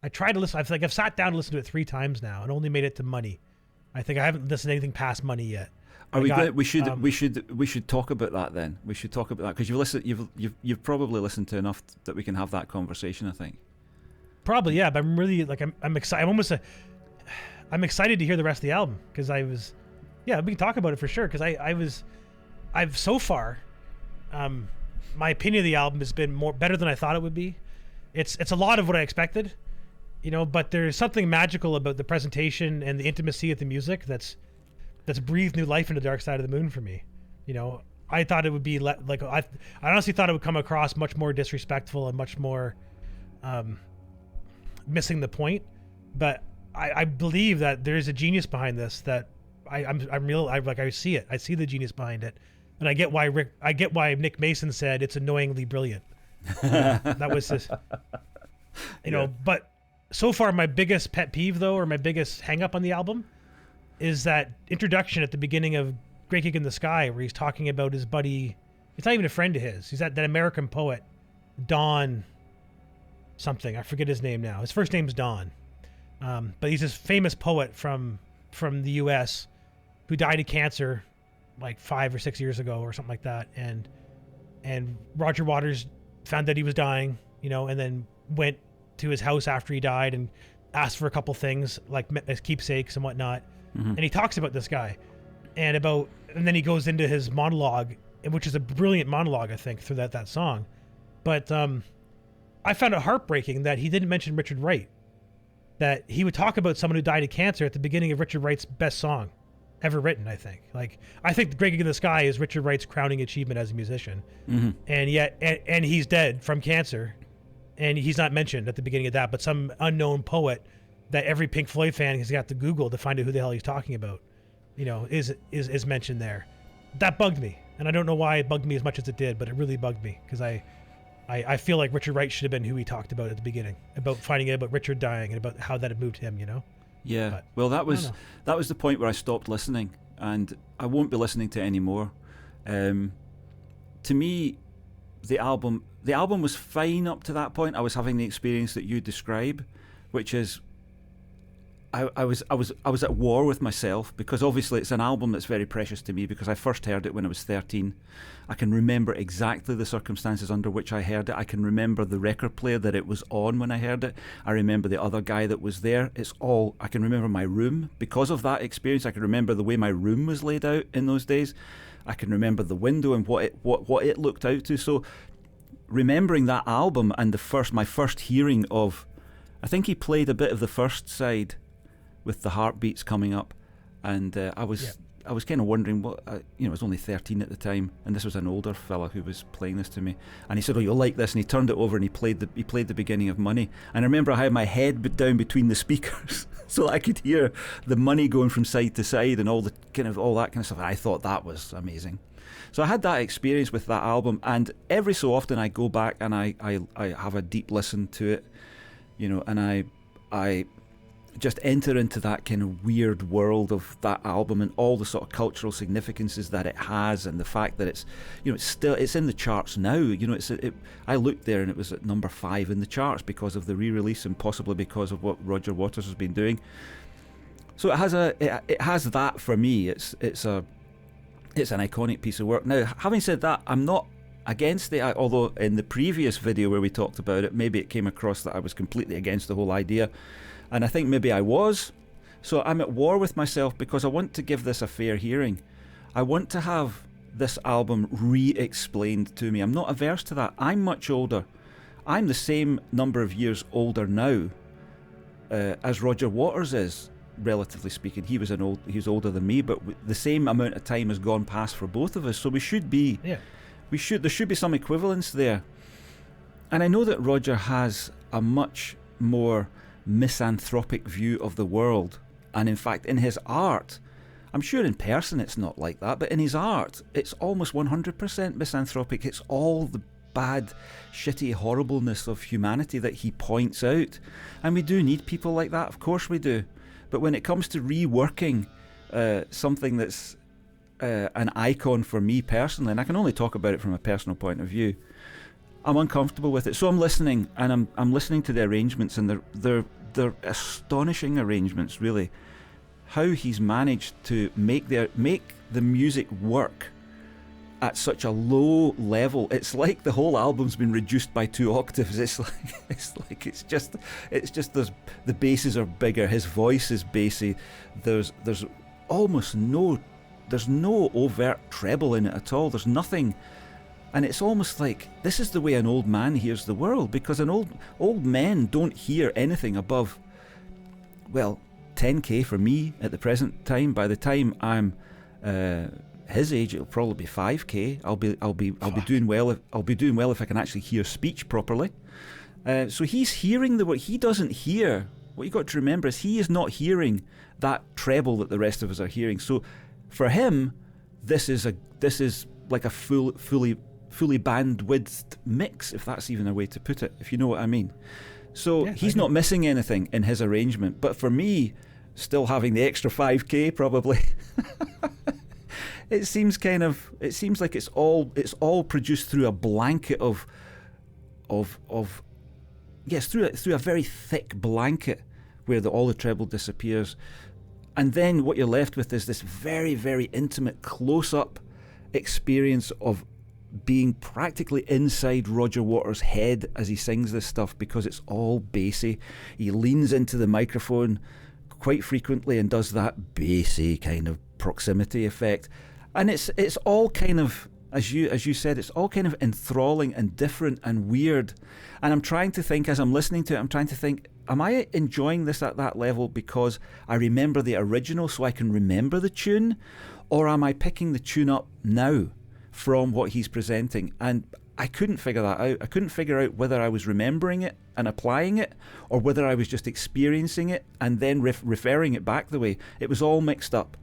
I tried to listen. I've sat down and listened to it 3 times now and only made it to Money. I think I haven't listened to anything past Money yet. We should talk about that then. We should talk about that because you've probably listened to enough that we can have that conversation. I think. Probably, yeah. But I'm really I'm excited. I'm excited to hear the rest of the album because we can talk about it for sure. Because I've so far, my opinion of the album has been better than I thought it would be. It's a lot of what I expected, but there's something magical about the presentation and the intimacy of the music that's breathed new life into Dark Side of the Moon for me. I thought it would be I honestly thought it would come across much more disrespectful and much more missing the point. But I believe that there is a genius behind this. That I see it. I see the genius behind it, and I get why Nick Mason said it's annoyingly brilliant. That was his, But so far, my biggest pet peeve though, or my biggest hang up on the album, is that introduction at the beginning of Great Gig in the Sky, where he's talking about his buddy. It's not even a friend of his. He's that American poet, Don something. I forget his name now. His first name's Don. But he's this famous poet from the U.S. who died of cancer like 5 or 6 years ago or something like that. And Roger Waters found that he was dying, and then went to his house after he died and asked for a couple things like as keepsakes and whatnot. Mm-hmm. And he talks about this guy and then he goes into his monologue, which is a brilliant monologue, I think, through that song. But I found it heartbreaking that he didn't mention Richard Wright, that he would talk about someone who died of cancer at the beginning of Richard Wright's best song ever written, I think. I think The Great Gig in the Sky is Richard Wright's crowning achievement as a musician. Mm-hmm. And yet, and he's dead from cancer, and he's not mentioned at the beginning of that, but some unknown poet that every Pink Floyd fan has got to Google to find out who the hell he's talking about, is mentioned there. That bugged me, and I don't know why it bugged me as much as it did, but it really bugged me, because I feel like Richard Wright should have been who he talked about at the beginning, about finding out about Richard dying and about how that had moved him, Yeah, but, well, that was the point where I stopped listening, and I won't be listening to it anymore. To me, the album was fine up to that point. I was having the experience that you describe, which is I was at war with myself, because obviously it's an album that's very precious to me because I first heard it when I was 13. I can remember exactly the circumstances under which I heard it. I can remember the record player that it was on when I heard it. I remember the other guy that was there. I can remember my room because of that experience. I can remember the way my room was laid out in those days. I can remember the window and what it looked out to. So remembering that album and my first hearing of, I think he played a bit of the first side with the heartbeats coming up, and I was kind of wondering what, I was only 13 at the time, and this was an older fella who was playing this to me, and he said, "Oh, you'll like this," and he turned it over and he played the beginning of Money, and I remember I had my head down between the speakers so that I could hear the money going from side to side and all that kind of stuff. I thought that was amazing. So I had that experience with that album, and every so often I go back and I have a deep listen to it, and I just enter into that kind of weird world of that album and all the sort of cultural significances that it has, and the fact that it's it's in the charts now. I looked there and it was at number 5 in the charts because of the re-release and possibly because of what Roger Waters has been doing. So it has that for me. It's an iconic piece of work. Now, having said that, I'm not against it, although in the previous video where we talked about it, maybe it came across that I was completely against the whole idea, and I think maybe I was. So I'm at war with myself because I want to give this a fair hearing. I want to have this album re-explained to me. I'm not averse to that. I'm much older. I'm the same number of years older now as Roger Waters is, relatively speaking. He was older than me, but the same amount of time has gone past for both of us. So we should be. Yeah. There should be some equivalence there. And I know that Roger has a much more misanthropic view of the world, and in fact in his art, I'm sure in person it's not like that, but in his art it's almost 100% misanthropic. It's all the bad, shitty horribleness of humanity that he points out, and we do need people like that, of course we do. But when it comes to reworking something that's an icon for me personally, and I can only talk about it from a personal point of view, I'm uncomfortable with it. So I'm listening, and I'm listening to the arrangements, and they're astonishing arrangements, really. How he's managed to make the music work at such a low level. It's like the whole album's been reduced by 2 octaves. It's just the basses are bigger. His voice is bassy. There's almost no overt treble in it at all. There's nothing. And it's almost like this is the way an old man hears the world, because an old men don't hear anything above, well, 10k for me at the present time. By the time I'm his age, it'll probably be 5k. I'll be doing well. I'll be doing well if I can actually hear speech properly. So he's hearing the word. He doesn't hear. What you got to remember is he is not hearing that treble that the rest of us are hearing. So for him, this is like a fully bandwidthed mix, if that's even a way to put it, if you know what I mean. So yeah, he's not missing anything in his arrangement. But for me, still having the extra 5k probably, it seems like it's all produced through a blanket of yes, through a very thick blanket where all the treble disappears. And then what you're left with is this very, very intimate close-up experience of being practically inside Roger Waters' head as he sings this stuff, because it's all bassy. He leans into the microphone quite frequently and does that bassy kind of proximity effect. And it's all kind of, as you said, it's all kind of enthralling and different and weird. And I'm trying to think, as I'm listening to it, am I enjoying this at that level because I remember the original so I can remember the tune? Or am I picking the tune up now from what he's presenting? And I couldn't figure that out. I couldn't figure out whether I was remembering it and applying it, or whether I was just experiencing it and then referring it back the way. It was all mixed up.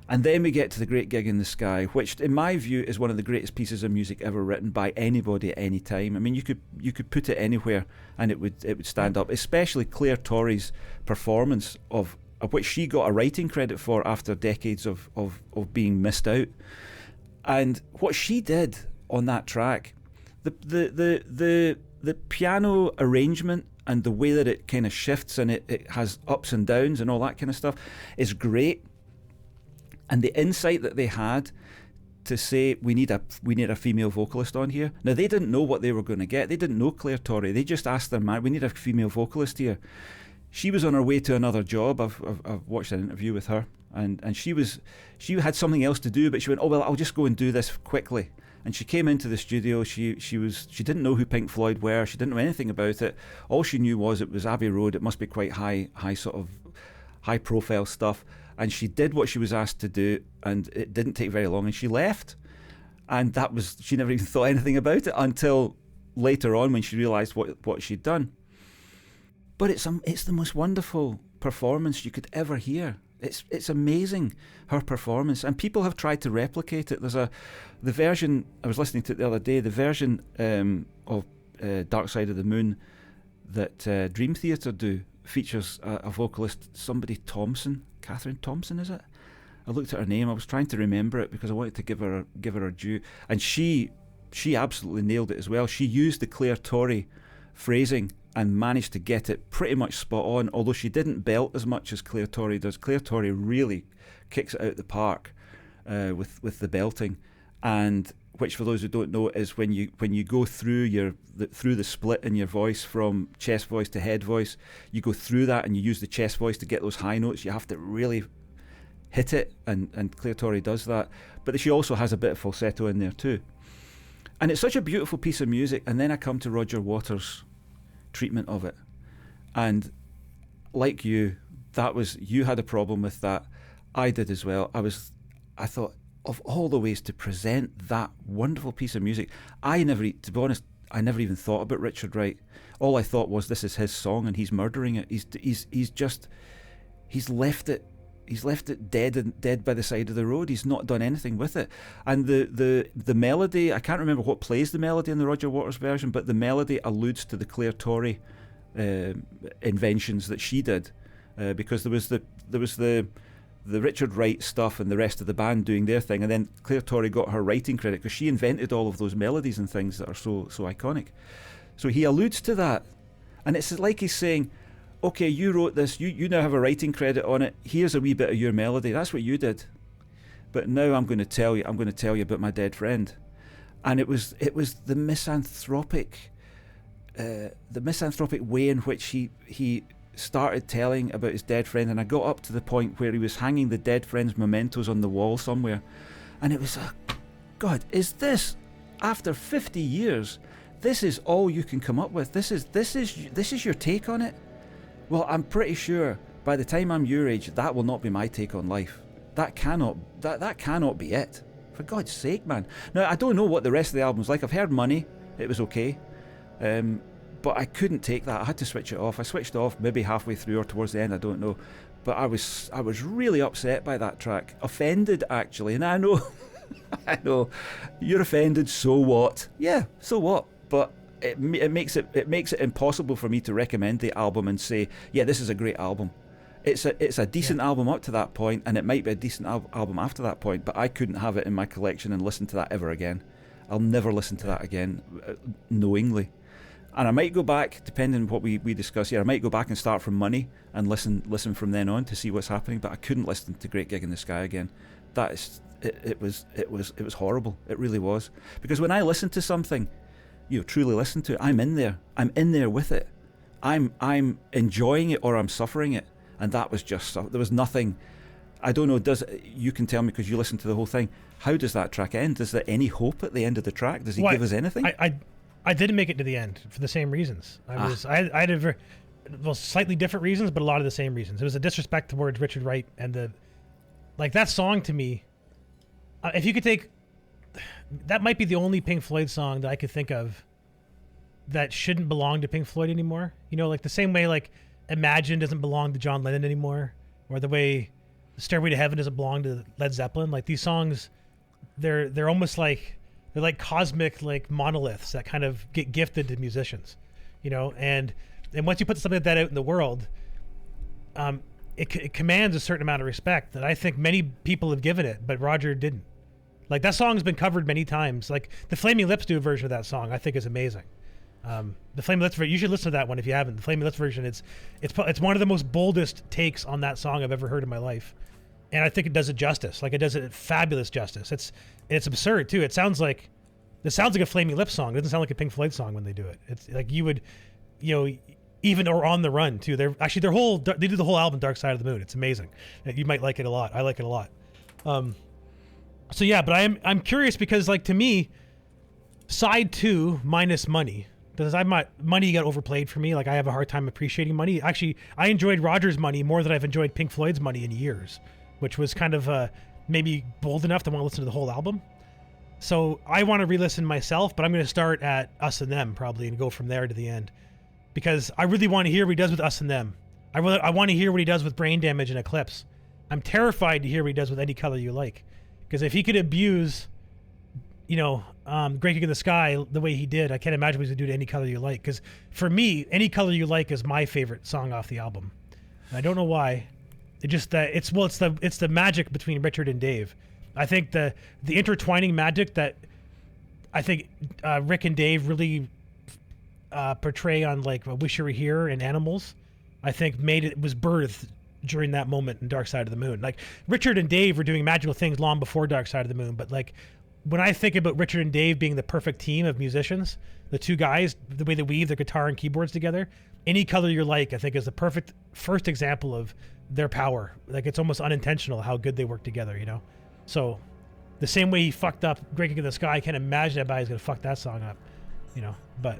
And then we get to the Great Gig in the Sky, which in my view is one of the greatest pieces of music ever written by anybody at any time. I mean, you could put it anywhere and it would stand up, especially Claire Torrey's performance of which she got a writing credit for after decades of being missed out. And what she did on that track, the piano arrangement and the way that it kind of shifts and it has ups and downs and all that kind of stuff is great. And the insight that they had to say we need a female vocalist on here. Now, they didn't know what they were going to get. They didn't know Claire Torrey. They just asked their man, we need a female vocalist here. She was on her way to another job. I've watched an interview with her, and she had something else to do, but she went, oh well, I'll just go and do this quickly. And she came into the studio. She didn't know who Pink Floyd were. She didn't know anything about it. All she knew was it was Abbey Road. It must be quite high profile stuff. And she did what she was asked to do, and it didn't take very long, and she left. And she never even thought anything about it until later on when she realised what she'd done. But it's the most wonderful performance you could ever hear. It's amazing, her performance, and people have tried to replicate it. There's the version I was listening to the other day, the version of Dark Side of the Moon that Dream Theater do features a vocalist, somebody Thompson. Catherine Thompson, is it? I looked at her name. I was trying to remember it because I wanted to give her her due, and she absolutely nailed it as well. She used the Claire Torrey phrasing and managed to get it pretty much spot on. Although she didn't belt as much as Claire Torrey does. Claire Torrey really kicks it out the park with the belting, and which, for those who don't know, is when you go through through the split in your voice from chest voice to head voice. You go through that and you use the chest voice to get those high notes. You have to really hit it, and Claire Torrey does that. But she also has a bit of falsetto in there too. And it's such a beautiful piece of music. And then I come to Roger Waters' treatment of it. And like you had a problem with that. I did as well. I thought, of all the ways to present that wonderful piece of music, to be honest, I never even thought about Richard Wright. All I thought was, this is his song and he's murdering it. He's left it dead by the side of the road. He's not done anything with it. And the melody, I can't remember what plays the melody in the Roger Waters version, but the melody alludes to the Claire Torrey inventions that she did, because there was the the Richard Wright stuff and the rest of the band doing their thing, and then Claire Torrey got her writing credit because she invented all of those melodies and things that are so iconic. So he alludes to that, and it's like he's saying, okay, you wrote this, you now have a writing credit on it, here's a wee bit of your melody, that's what you did, but now I'm going to tell you about my dead friend. And it was the misanthropic way in which he started telling about his dead friend, and I got up to the point where he was hanging the dead friend's mementos on the wall somewhere, and it was God, is this, after 50 years, this is all you can come up with? This is your take on it? Well, I'm pretty sure by the time I'm your age, that will not be my take on life. That cannot be it. For God's sake, man. Now, I don't know what the rest of the album's like. I've heard Money. It was okay. But I couldn't take that. I had to switch it off. I switched it off maybe halfway through or towards the end, I don't know. But I was really upset by that track. Offended, actually. And I know, I know, you're offended, so what? Yeah, so what? But it makes it impossible for me to recommend the album and say, yeah, this is a great album. It's a decent album up to that point, and it might be a decent album after that point, but I couldn't have it in my collection and listen to that ever again. I'll never listen to that again, knowingly. And I might go back, depending on what we discuss here, I might go back and start from Money and listen from then on to see what's happening, but I couldn't listen to Great Gig in the Sky again. It was horrible. It really was. Because when I listen to something, truly listen to it, I'm in there with it. I'm enjoying it or I'm suffering it. And that was just, there was nothing, I don't know, you can tell me because you listened to the whole thing, how does that track end? Is there any hope at the end of the track? Does he give us anything? I didn't make it to the end for the same reasons. I had slightly different reasons, but a lot of the same reasons. It was a disrespect towards Richard Wright and that song to me, if you could take, that might be the only Pink Floyd song that I could think of that shouldn't belong to Pink Floyd anymore. Like the same way like Imagine doesn't belong to John Lennon anymore, or the way Stairway to Heaven doesn't belong to Led Zeppelin. Like these songs, they're almost like, they're like cosmic like monoliths that kind of get gifted to musicians, and once you put something like that out in the world, it commands a certain amount of respect that I think many people have given it, but Roger didn't. Like that song's been covered many times. Like the Flaming Lips do a version of that song I think is amazing. The Flaming Lips version, you should listen to that one if you haven't. The Flaming Lips version, it's one of the most boldest takes on that song I've ever heard in my life, and I think it does it justice. Like it does it fabulous justice. It's absurd too. It sounds like a Flaming Lips song. It doesn't sound like a Pink Floyd song when they do it. It's like you would, even or On the Run too. They do the whole album Dark Side of the Moon. It's amazing. You might like it a lot. I like it a lot. So yeah, but I'm curious because like to me, side 2 minus Money. Because Money got overplayed for me. Like I have a hard time appreciating Money. Actually, I enjoyed Roger's Money more than I've enjoyed Pink Floyd's Money in years, which was kind of maybe bold enough to want to listen to the whole album. So I want to re-listen myself, but I'm going to start at Us and Them probably and go from there to the end, because I really want to hear what he does with Us and Them. I want to hear what he does with Brain Damage and Eclipse. I'm terrified to hear what he does with Any Color You Like, because if he could abuse, Great Gig in the Sky the way he did, I can't imagine what he's going to do to Any Color You Like. Because for me, Any Color You Like is my favorite song off the album. I don't know why. It's the magic between Richard and Dave. I think the intertwining magic that I think Rick and Dave really portray on like Wish You Were Here and Animals, I think was birthed during that moment in Dark Side of the Moon. Like Richard and Dave were doing magical things long before Dark Side of the Moon, but like when I think about Richard and Dave being the perfect team of musicians, the two guys, the way they weave their guitar and keyboards together, Any Color You Like, I think is the perfect first example of their power. Like it's almost unintentional how good they work together, So the same way he fucked up Great Gig in the Sky, I can't imagine anybody's gonna fuck that song up, But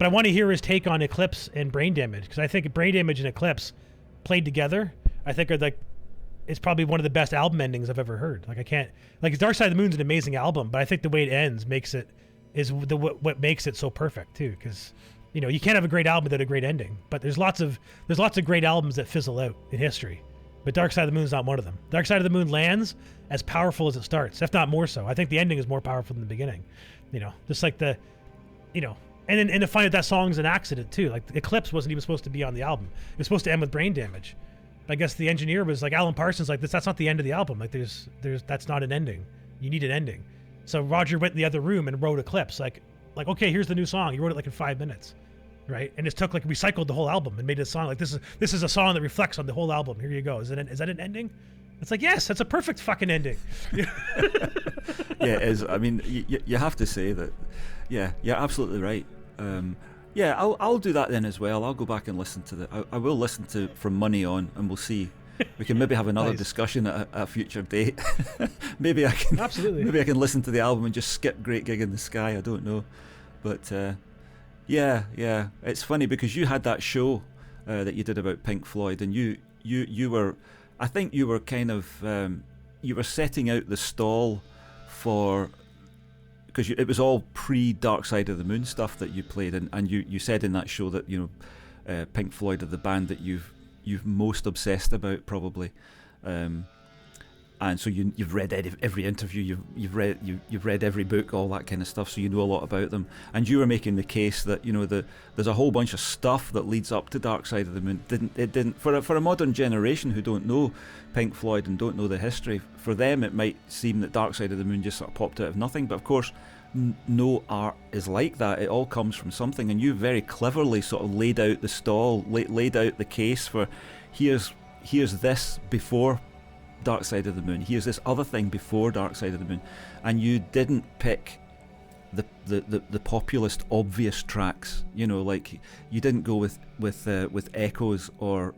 I want to hear his take on Eclipse and Brain Damage, because I think Brain Damage and Eclipse played together, I think are like, it's probably one of the best album endings I've ever heard. Like Dark Side of the Moon's an amazing album, but I think the way it ends what makes it so perfect too. Because you can't have a great album without a great ending. But there's lots of great albums that fizzle out in history. But Dark Side of the Moon's not one of them. Dark Side of the Moon lands as powerful as it starts, if not more so. I think the ending is more powerful than the beginning. Just like and then to find out that song's an accident too. Like Eclipse wasn't even supposed to be on the album. It was supposed to end with Brain Damage. I guess the engineer was like, Alan Parsons, like, that's not the end of the album. Like, there's that's not an ending. You need an ending. So Roger went in the other room and wrote Eclipse. Like, okay, here's the new song. He wrote it like in 5 minutes, right? And it took like recycled the whole album and made a song like this is a song that reflects on the whole album. Here you go. Is that an ending? It's like, yes, that's a perfect fucking ending. Yeah, it is. I mean, you have to say that. Yeah, you're absolutely right. Yeah, I'll do that then as well. I'll go back and listen to I will listen to From Money On, and we'll see. We can maybe have another Nice. discussion at a future date. Maybe I can. Absolutely. Maybe I can listen to the album and just skip Great Gig in the Sky. I don't know, but yeah, it's funny because you had that show that you did about Pink Floyd, and you were, I think you were kind of you were setting out the stall for. Because it was all pre-Dark Side of the Moon stuff that you played, and you said in that show that Pink Floyd are the band that you've most obsessed about probably, and so you've read every interview, you've read every book, all that kind of stuff, so you know a lot about them. And you were making the case that there's a whole bunch of stuff that leads up to Dark Side of the Moon. It didn't for a modern generation who don't know Pink Floyd and don't know the history. For them, it might seem that Dark Side of the Moon just sort of popped out of nothing, but of course, no art is like that. It all comes from something, and you very cleverly sort of laid out the stall, laid out the case for here's this before Dark Side of the Moon, here's this other thing before Dark Side of the Moon, and you didn't pick the populist obvious tracks. Like you didn't go with Echoes or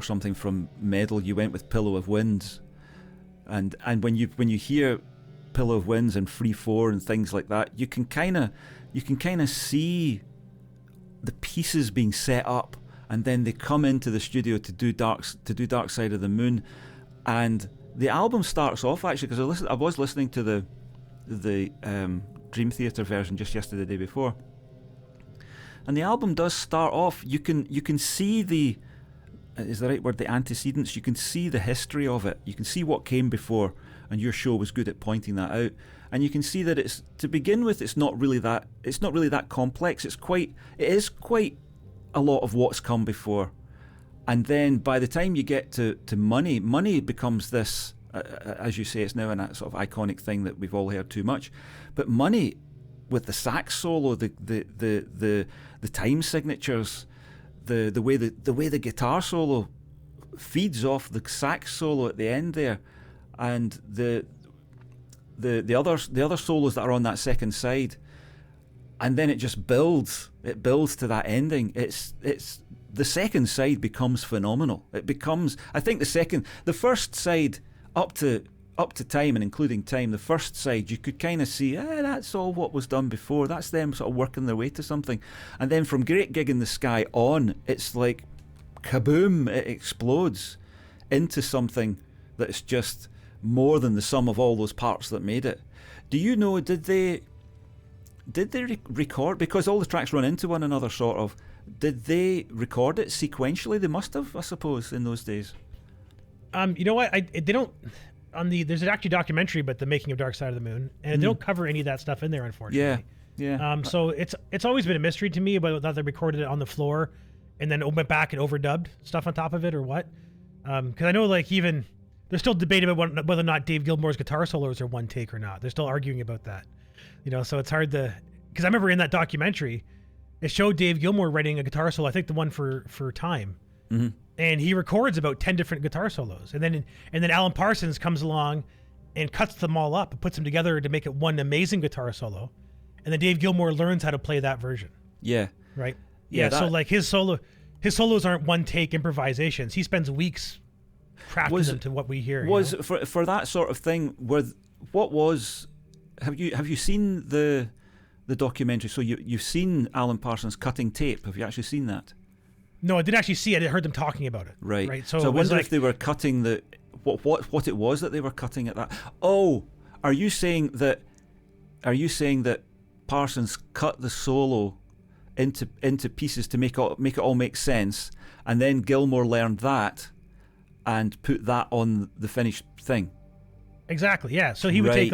something from Meddle. You went with Pillow of Winds, and when you hear Pillow of Winds and Free 4 and things like that, you can kind of see the pieces being set up, and then they come into the studio to do Dark Side of the Moon, and the album starts off actually, because I was listening to the Dream Theater version just yesterday, the day before, and the album does start off. You can see the is the right word, the antecedents. You can see the history of it. You can see what came before, and your show was good at pointing that out. And you can see that it's, to begin with, it's not really that complex. It is quite a lot of what's come before. And then by the time you get to Money becomes this, as you say, it's now a sort of iconic thing that we've all heard too much. But Money, with the sax solo, the time signatures, the way the guitar solo feeds off the sax solo at the end there, and the other solos that are on that second side, and then it just builds to that ending. It's the second side becomes phenomenal. It becomes, I think, the first side up to Time and including Time, the first side you could kind of see, that's all what was done before. That's them sort of working their way to something. And then from Great Gig in the Sky on, it's like kaboom, it explodes into something that's just more than the sum of all those parts that made it. Do you know, did they record, because all the tracks run into one another sort of, did they record it sequentially? They must have, I suppose, in those days. You know what? They don't. There's an actually documentary about the making of Dark Side of the Moon, and they don't cover any of that stuff in there, unfortunately. Yeah. So it's always been a mystery to me about whether they recorded it on the floor and then went back and overdubbed stuff on top of it or what. Because I know, like, even there's still debate about whether or not Dave Gilmour's guitar solos are one take or not. They're still arguing about that. So it's hard to, because I remember in that documentary, it showed Dave Gilmour writing a guitar solo. I think the one for Time. Mm-hmm. And he records about 10 different guitar solos, and then Alan Parsons comes along and cuts them all up and puts them together to make it one amazing guitar solo, and then Dave Gilmour learns how to play that version. Yeah. Right. Yeah. So like his solos aren't one take improvisations. He spends weeks crafting them to what we hear. For that sort of thing. Have you seen the documentary? So you've seen Alan Parsons cutting tape. Have you actually seen that? No, I didn't actually see it. I heard them talking about it. Right. So I wonder if they were cutting what it was that they were cutting at that. Oh, are you saying that Parsons cut the solo into pieces to make it all make sense, and then Gilmour learned that and put that on the finished thing? Exactly. Yeah. So he would take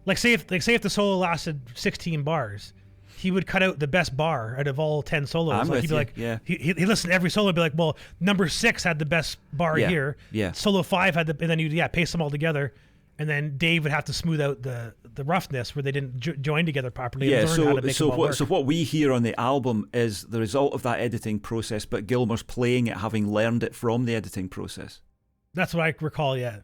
like say if the solo lasted 16 bars, he would cut out the best bar out of all 10 solos. I'm with He'd be you, like, yeah. he listened to every solo and be like, well, number 6 had the best bar Yeah, here. yeah. Solo 5 had and then you'd paste them all together. And then Dave would have to smooth out the roughness where they didn't join together properly. And learn how to make them all work. So what we hear on the album is the result of that editing process, but Gilmour's playing it having learned it from the editing process. That's what I recall, yeah.